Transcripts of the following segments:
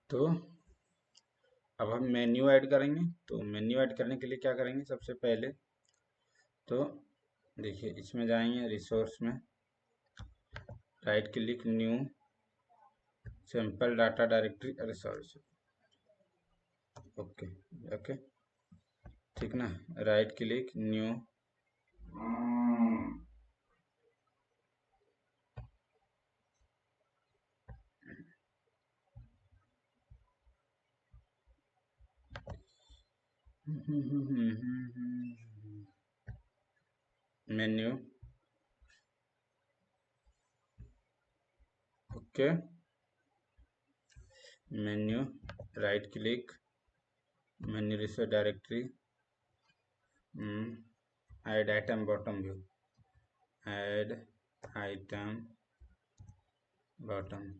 तो अब हम मेन्यू ऐड करेंगे। तो मेन्यू ऐड करने के लिए क्या करेंगे, सबसे पहले तो देखिए इसमें जाएंगे रिसोर्स में, right click new sample data directory, अरे सॉरी, ओके ओके ठीक ना, right click new menu, okay menu, right click menu resource directory, add item bottom view, add item bottom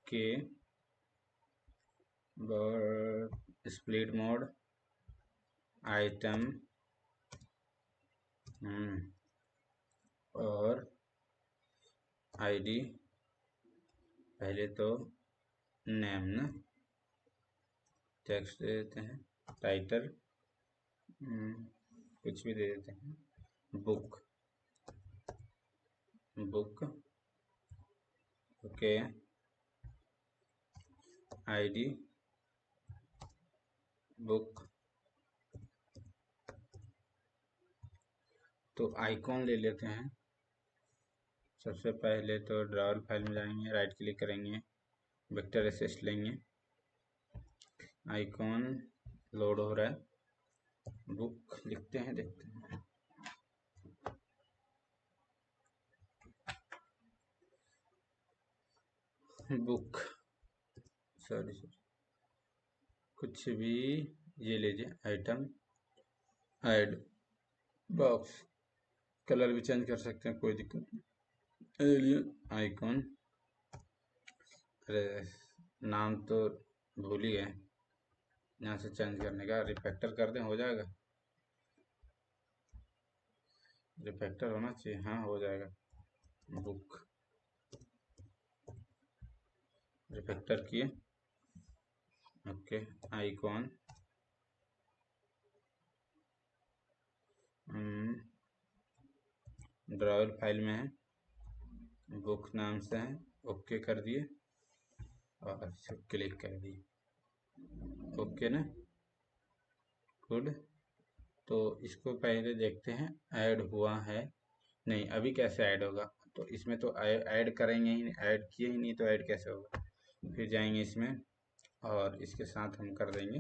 के स्प्लिट मोड आइटम और ID, पहले तो name ना, text दे देते हैं, टाइटल कुछ भी दे देते हैं, book book, okay ID book. तो आइकॉन ले लेते हैं। सबसे पहले तो ड्रॉअर फाइल में जाएंगे, राइट क्लिक करेंगे, वेक्टर एसेस लेंगे, आइकॉन लोड हो रहा है, बुक लिखते हैं, देखते हैं, बुक सॉरी कुछ भी ये लीजिए, आइटम ऐड बॉक्स, कलर भी चेंज कर सकते हैं, कोई दिक्कत नहीं, एलियन आइकॉन, अरे नाम तो भूल ही गए, यहाँ से चेंज करने का, रिफैक्टर कर दें हो जाएगा, रिफैक्टर होना चाहिए, हाँ हो जाएगा, बुक रिफैक्टर किए, ओके आइकॉन ड्रॉअर फाइल में है, बुक नाम से है, ओके कर दिए और क्लिक कर दिए, ओके ना, गुड। तो इसको पहले देखते हैं ऐड हुआ है नहीं, अभी कैसे ऐड होगा, तो इसमें तो ऐड करेंगे ही नहीं, ऐड किए ही नहीं तो ऐड कैसे होगा, फिर जाएंगे इसमें और इसके साथ हम कर देंगे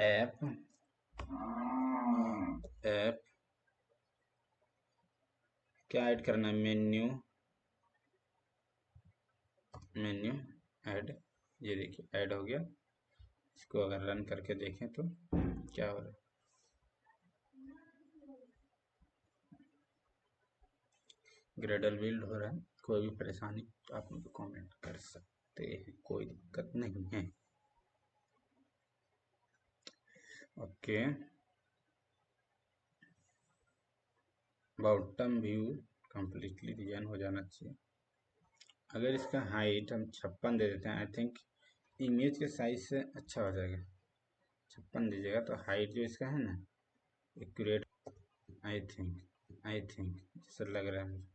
ऐप ऐप क्या ऐड करना है, मेन्यू ऐड, ये देखिए ऐड हो गया। इसको अगर रन करके देखें तो क्या हो रहा है, ग्रेडल बिल्ड हो रहा है, कोई भी परेशानी तो आप मुझे कमेंट कर सकते हैं, कोई दिक्कत नहीं है, okay bottom view completely design हो जाना चाहिए। अगर इसका हाइट हम 56 दे देते हैं, आई थिंक इमेज के साइज से अच्छा हो जाएगा, 56 दीजिएगा तो हाइट जो इसका है ना एक्यूरेट, आई थिंक जैसा लग रहा है मुझे,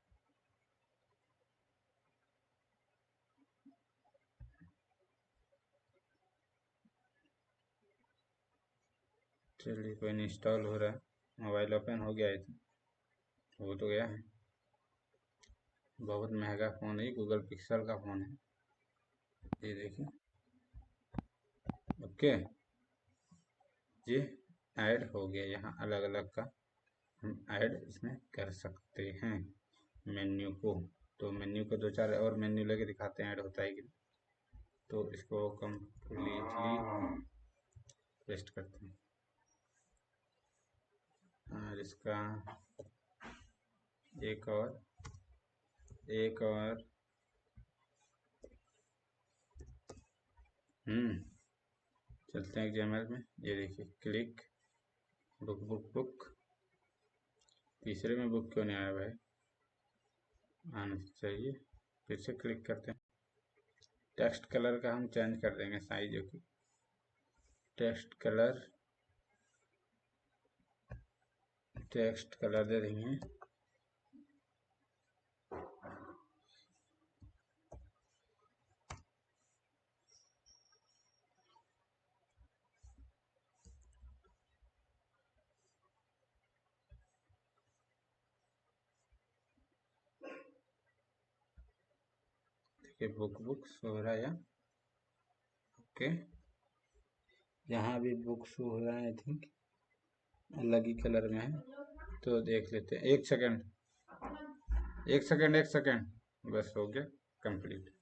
चलिए कोई नहीं, इंस्टॉल हो रहा है, मोबाइल ओपन हो गया है, हो तो गया है, बहुत महंगा फ़ोन है, गूगल पिक्सल का फ़ोन है, ये देखिए, ओके ये ऐड हो गया, यहाँ अलग अलग का हम ऐड इसमें कर सकते हैं मेन्यू को। तो मेन्यू को दो चार और मेन्यू लेके दिखाते हैं ऐड होता है कि नहीं। तो इसको कम्प्लीटली पेस्ट करते हैं और इसका एक और चलते हैं XML में, ये देखिए क्लिक बुक बुक बुक, तीसरे में बुक क्यों नहीं आया भाई, आना चाहिए, फिर से क्लिक करते हैं, टेक्स्ट कलर का हम चेंज कर देंगे साइज की, टेक्स्ट कलर दे देंगे कि बुक शो हो रहा है। ओके, यहाँ भी बुक शो हो रहा है, आई थिंक अलग ही कलर में है, तो देख लेते हैं। एक सेकंड, बस हो गया कंप्लीट।